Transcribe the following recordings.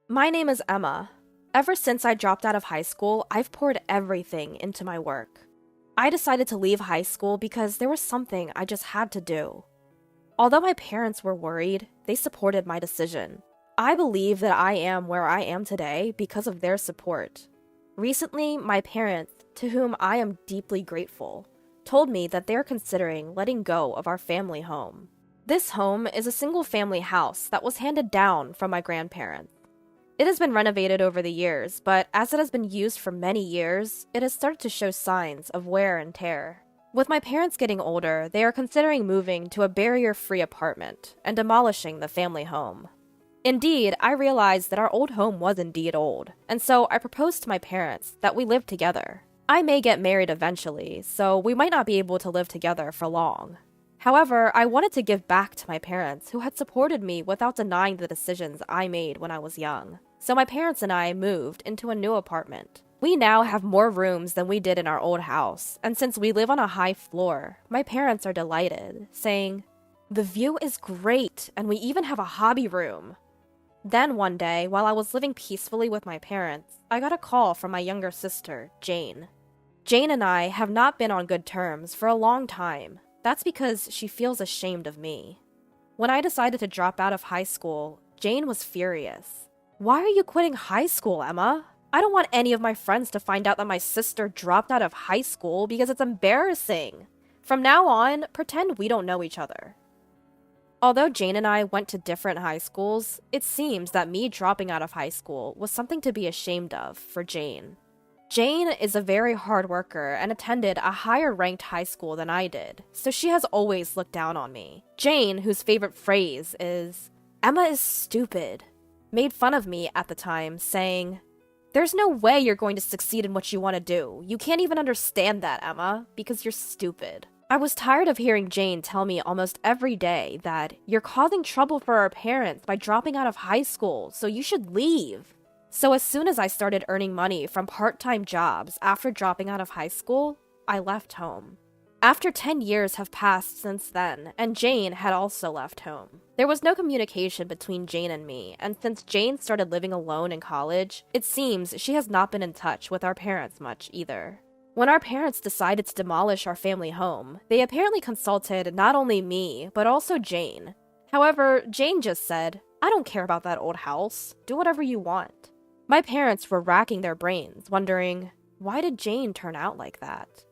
My name is Emma. Ever since I dropped out of high school, I've poured everything into my work. I decided to leave high school because there was something I just had to do. Although my parents were worried, they supported my decision. I believe that I am where I am today because of their support. Recently, my parents, to whom I am deeply grateful, told me that they're considering letting go of our family home. This home is a single-family house that was handed down from my grandparents. It has been renovated over the years, but as it has been used for many years, it has started to show signs of wear and tear. With my parents getting older, they are considering moving to a barrier-free apartment and demolishing the family home. Indeed, I realized that our old home was indeed old, and so I proposed to my parents that we live together. I may get married eventually, so we might not be able to live together for long. However, I wanted to give back to my parents who had supported me without denying the decisions I made when I was young. So my parents and I moved into a new apartment. We now have more rooms than we did in our old house, and since we live on a high floor, my parents are delighted, saying, "The view is great, and we even have a hobby room." Then one day, while I was living peacefully with my parents, I got a call from my younger sister, Jane. Jane and I have not been on good terms for a long time. That's because she feels ashamed of me. When I decided to drop out of high school, Jane was furious. "Why are you quitting high school, Emma? I don't want any of my friends to find out that my sister dropped out of high school because it's embarrassing. From now on, pretend we don't know each other." Although Jane and I went to different high schools, it seems that me dropping out of high school was something to be ashamed of for Jane. Jane is a very hard worker and attended a higher ranked high school than I did, so she has always looked down on me. Jane, whose favorite phrase is, "Emma is stupid," made fun of me at the time, saying, "There's no way you're going to succeed in what you want to do. You can't even understand that, Emma, because you're stupid." I was tired of hearing Jane tell me almost every day that you're causing trouble for our parents by dropping out of high school, so you should leave. So as soon as I started earning money from part-time jobs after dropping out of high school, I left home. After 10 years have passed since then, and Jane had also left home. There was no communication between Jane and me, and since Jane started living alone in college, it seems she has not been in touch with our parents much either. When our parents decided to demolish our family home, they apparently consulted not only me, but also Jane. However, Jane just said, "I don't care about that old house. Do whatever you want." My parents were racking their brains, wondering, why did Jane turn out like that?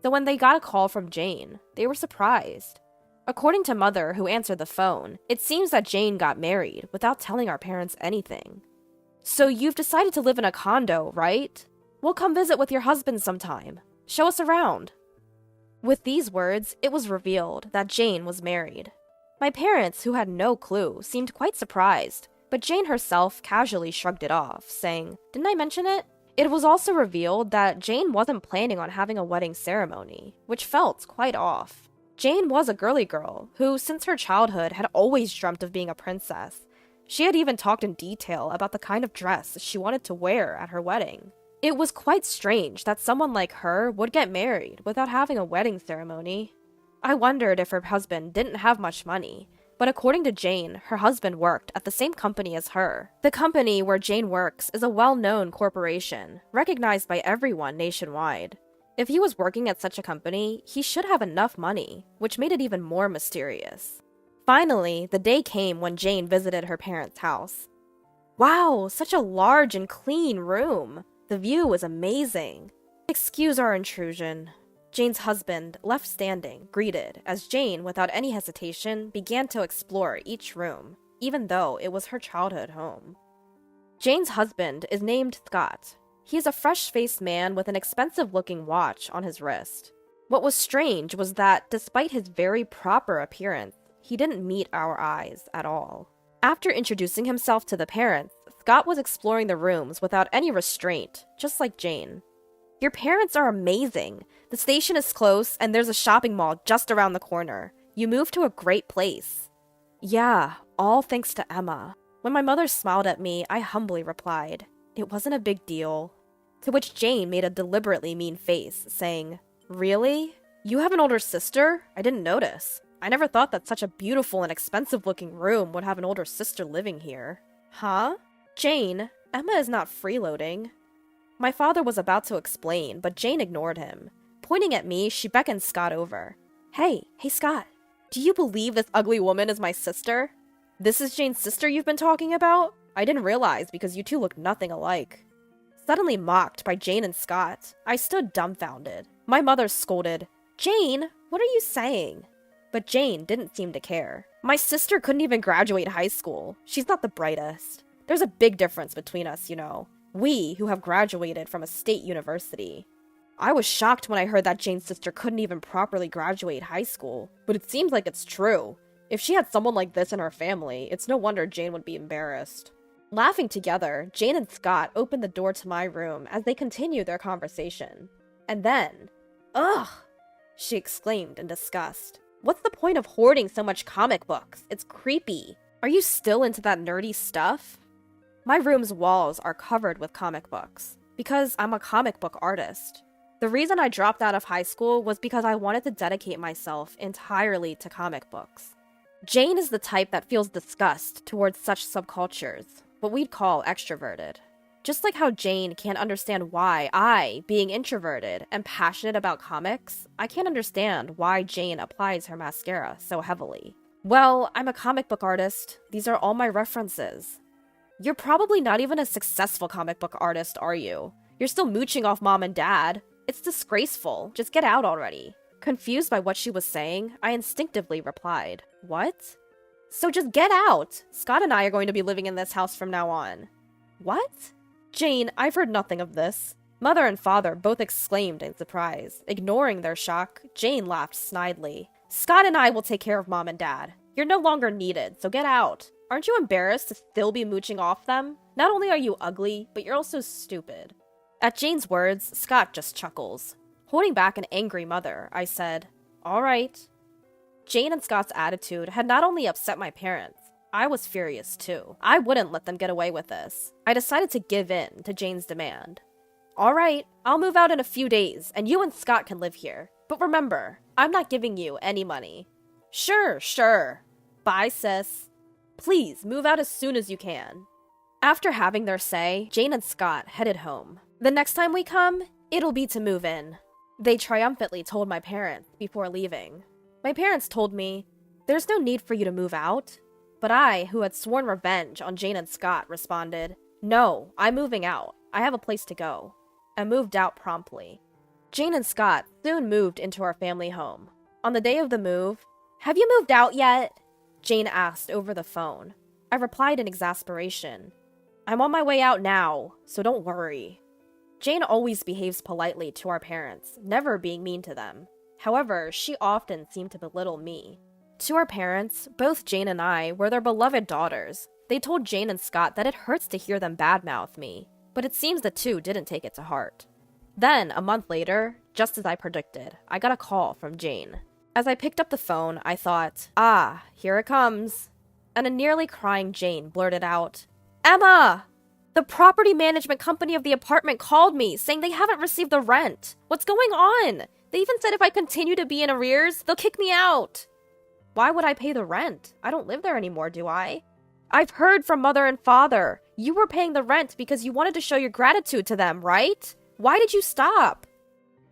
So when they got a call from Jane, they were surprised. According to Mother, who answered the phone, it seems that Jane got married without telling our parents anything. "So you've decided to live in a condo, right? We'll come visit with your husband sometime. Show us around." With these words, it was revealed that Jane was married. My parents, who had no clue, seemed quite surprised, but Jane herself casually shrugged it off, saying, "Didn't I mention it?" It was also revealed that Jane wasn't planning on having a wedding ceremony, which felt quite off. Jane was a girly girl who, since her childhood, had always dreamt of being a princess. She had even talked in detail about the kind of dress she wanted to wear at her wedding. It was quite strange that someone like her would get married without having a wedding ceremony. I wondered if her husband didn't have much money, but according to Jane, her husband worked at the same company as her. The company where Jane works is a well-known corporation, recognized by everyone nationwide. If he was working at such a company, he should have enough money, which made it even more mysterious. Finally, the day came when Jane visited her parents' house. "Wow, such a large and clean room. The view was amazing." "Excuse our intrusion." Jane's husband, left standing, greeted as Jane, without any hesitation, began to explore each room, even though it was her childhood home. Jane's husband is named Scott. He is a fresh-faced man with an expensive-looking watch on his wrist. What was strange was that, despite his very proper appearance, he didn't meet our eyes at all. After introducing himself to the parents, Scott was exploring the rooms without any restraint, just like Jane. "Your parents are amazing. The station is close, and there's a shopping mall just around the corner. You moved to a great place." "Yeah, all thanks to Emma." When my mother smiled at me, I humbly replied, "It wasn't a big deal." To which Jane made a deliberately mean face, saying, "Really? You have an older sister? I didn't notice. I never thought that such a beautiful and expensive-looking room would have an older sister living here." "Huh?" Jane, Emma is not freeloading. My father was about to explain, but Jane ignored him. Pointing at me, she beckoned Scott over. Hey, Scott. Do you believe this ugly woman is my sister? This is Jane's sister you've been talking about? I didn't realize because you two look nothing alike. Suddenly mocked by Jane and Scott, I stood dumbfounded. My mother scolded, Jane, what are you saying? But Jane didn't seem to care. My sister couldn't even graduate high school. She's not the brightest. There's a big difference between us, you know. We, who have graduated from a state university. I was shocked when I heard that Jane's sister couldn't even properly graduate high school, but it seems like it's true. If she had someone like this in her family, it's no wonder Jane would be embarrassed. Laughing together, Jane and Scott opened the door to my room as they continued their conversation. And then, ugh, she exclaimed in disgust. What's the point of hoarding so much comic books? It's creepy. Are you still into that nerdy stuff? My room's walls are covered with comic books, because I'm a comic book artist. The reason I dropped out of high school was because I wanted to dedicate myself entirely to comic books. Jane is the type that feels disgust towards such subcultures, what we'd call extroverted. Just like how Jane can't understand why I, being introverted and passionate about comics, I can't understand why Jane applies her mascara so heavily. Well, I'm a comic book artist. These are all my references. You're probably not even a successful comic book artist, are you? You're still mooching off mom and dad. It's disgraceful. Just get out already. Confused by what she was saying, I instinctively replied, What? So just get out! Scott and I are going to be living in this house from now on. What? Jane, I've heard nothing of this. Mother and father both exclaimed in surprise. Ignoring their shock, Jane laughed snidely. Scott and I will take care of mom and dad. You're no longer needed, so get out. Aren't you embarrassed to still be mooching off them? Not only are you ugly, but you're also stupid. At Jane's words, Scott just chuckles. Holding back an angry mother, I said, All right. Jane and Scott's attitude had not only upset my parents, I was furious too. I wouldn't let them get away with this. I decided to give in to Jane's demand. All right, I'll move out in a few days, and you and Scott can live here. But remember, I'm not giving you any money. Sure. Bye, sis. Please, move out as soon as you can. After having their say, Jane and Scott headed home. The next time we come, it'll be to move in. They triumphantly told my parents before leaving. My parents told me, There's no need for you to move out. But I, who had sworn revenge on Jane and Scott, responded, No, I'm moving out. I have a place to go. I moved out promptly. Jane and Scott soon moved into our family home. On the day of the move, Have you moved out yet? Jane asked over the phone. I replied in exasperation, I'm on my way out now, so don't worry. Jane always behaves politely to our parents, never being mean to them. However, she often seemed to belittle me. To our parents, both Jane and I were their beloved daughters. They told Jane and Scott that it hurts to hear them badmouth me, but it seems the two didn't take it to heart. Then, a month later, just as I predicted, I got a call from Jane. As I picked up the phone, I thought, here it comes. And a nearly crying Jane blurted out, Emma! The property management company of the apartment called me, saying they haven't received the rent. What's going on? They even said if I continue to be in arrears, they'll kick me out. Why would I pay the rent? I don't live there anymore, do I? I've heard from mother and father. You were paying the rent because you wanted to show your gratitude to them, right? Why did you stop?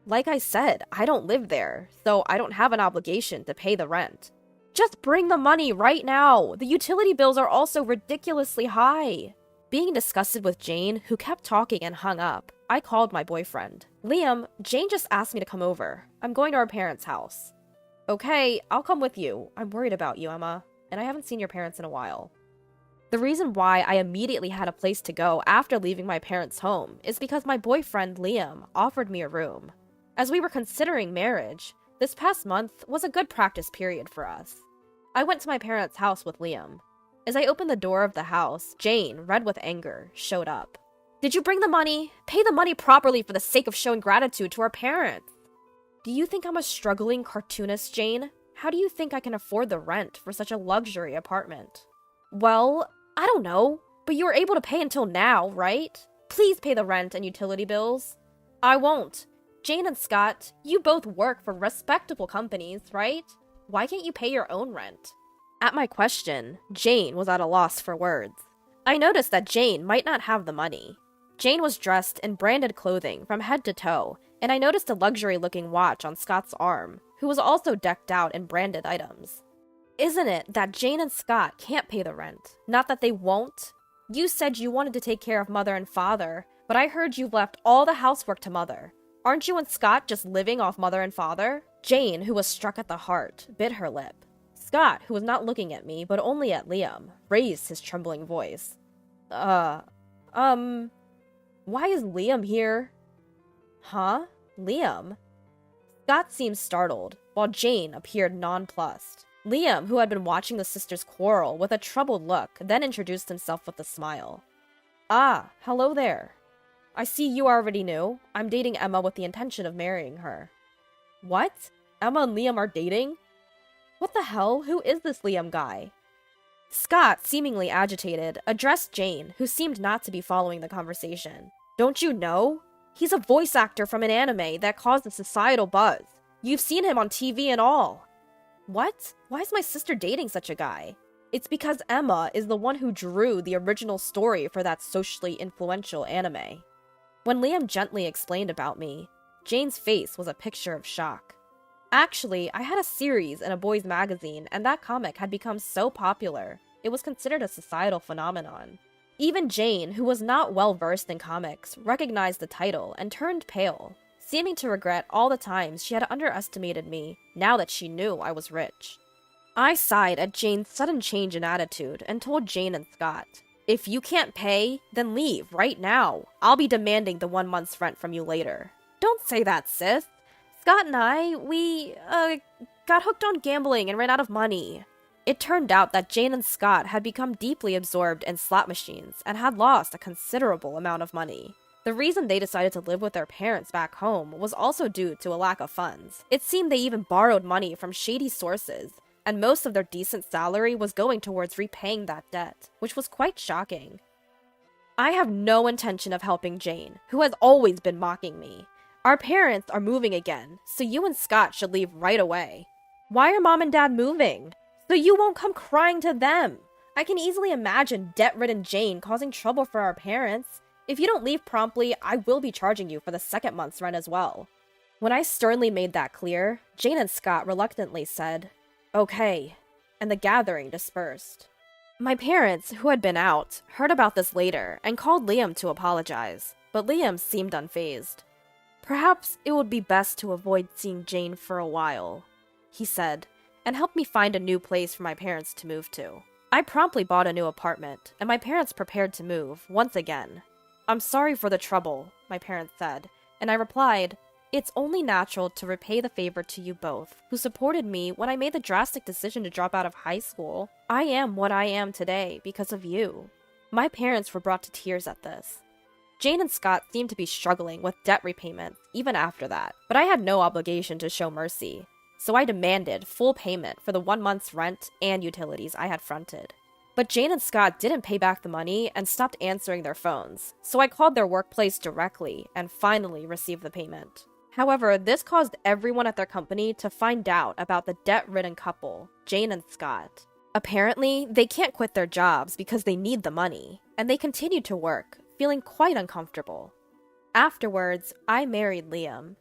Like I said, I don't live there, so I don't have an obligation to pay the rent. Just bring the money right now. The utility bills are also ridiculously high. Being disgusted with Jane, who kept talking and hung up, I called my boyfriend. Liam, Jane just asked me to come over. I'm going to our parents' house. Okay, I'll come with you. I'm worried about you, Emma, and I haven't seen your parents in a while. The reason why I immediately had a place to go after leaving my parents' home is because my boyfriend, Liam, offered me a room. As we were considering marriage, this past month was a good practice period for us. I went to my parents' house with Liam. As I opened the door of the house, Jane, red with anger, showed up. Did you bring the money? Pay the money properly for the sake of showing gratitude to our parents. Do you think I'm a struggling cartoonist, Jane? How do you think I can afford the rent for such a luxury apartment? Well, I don't know, but you were able to pay until now, right? Please pay the rent and utility bills. I won't. Jane and Scott, you both work for respectable companies, right? Why can't you pay your own rent? At my question, Jane was at a loss for words. I noticed that Jane might not have the money. Jane was dressed in branded clothing from head to toe, and I noticed a luxury-looking watch on Scott's arm, who was also decked out in branded items. Isn't it that Jane and Scott can't pay the rent? Not that they won't? You said you wanted to take care of Mother and Father, but I heard you've left all the housework to Mother. Aren't you and Scott just living off Mother and Father? Jane, who was struck at the heart, bit her lip. Scott, who was not looking at me, but only at Liam, raised his trembling voice. Why is Liam here? Huh? Liam? Scott seemed startled, while Jane appeared nonplussed. Liam, who had been watching the sisters quarrel with a troubled look, then introduced himself with a smile. Ah, hello there. I see you already knew. I'm dating Emma with the intention of marrying her. What? Emma and Liam are dating? What the hell? Who is this Liam guy? Scott, seemingly agitated, addressed Jane, who seemed not to be following the conversation. Don't you know? He's a voice actor from an anime that caused a societal buzz. You've seen him on TV and all. What? Why is my sister dating such a guy? It's because Emma is the one who drew the original story for that socially influential anime. When Liam gently explained about me, Jane's face was a picture of shock. Actually, I had a series in a boys' magazine, and that comic had become so popular, it was considered a societal phenomenon. Even Jane, who was not well versed in comics, recognized the title and turned pale, seeming to regret all the times she had underestimated me now that she knew I was rich. I sighed at Jane's sudden change in attitude and told Jane and Scott, if you can't pay, then leave right now. I'll be demanding the 1 month's rent from you later. Don't say that, sis. Scott and I, we got hooked on gambling and ran out of money. It turned out that Jane and Scott had become deeply absorbed in slot machines and had lost a considerable amount of money. The reason they decided to live with their parents back home was also due to a lack of funds. It seemed they even borrowed money from shady sources, and most of their decent salary was going towards repaying that debt, which was quite shocking. I have no intention of helping Jane, who has always been mocking me. Our parents are moving again, so you and Scott should leave right away. Why are Mom and Dad moving? So you won't come crying to them. I can easily imagine debt-ridden Jane causing trouble for our parents. If you don't leave promptly, I will be charging you for the second month's rent as well. When I sternly made that clear, Jane and Scott reluctantly said, okay, and the gathering dispersed. My parents, who had been out, heard about this later and called Liam to apologize, but Liam seemed unfazed. Perhaps it would be best to avoid seeing Jane for a while, he said, and helped me find a new place for my parents to move to. I promptly bought a new apartment, and my parents prepared to move, once again. I'm sorry for the trouble, my parents said, and I replied, it's only natural to repay the favor to you both, who supported me when I made the drastic decision to drop out of high school. I am what I am today because of you. My parents were brought to tears at this. Jane and Scott seemed to be struggling with debt repayments even after that, but I had no obligation to show mercy, so I demanded full payment for the 1 month's rent and utilities I had fronted. But Jane and Scott didn't pay back the money and stopped answering their phones, so I called their workplace directly and finally received the payment. However, this caused everyone at their company to find out about the debt-ridden couple, Jane and Scott. Apparently, they can't quit their jobs because they need the money, and they continued to work, feeling quite uncomfortable. Afterwards, I married Liam.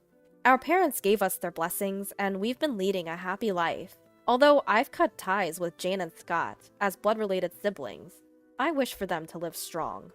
Our parents gave us their blessings, and we've been leading a happy life. Although I've cut ties with Jane and Scott as blood-related siblings, I wish for them to live strong.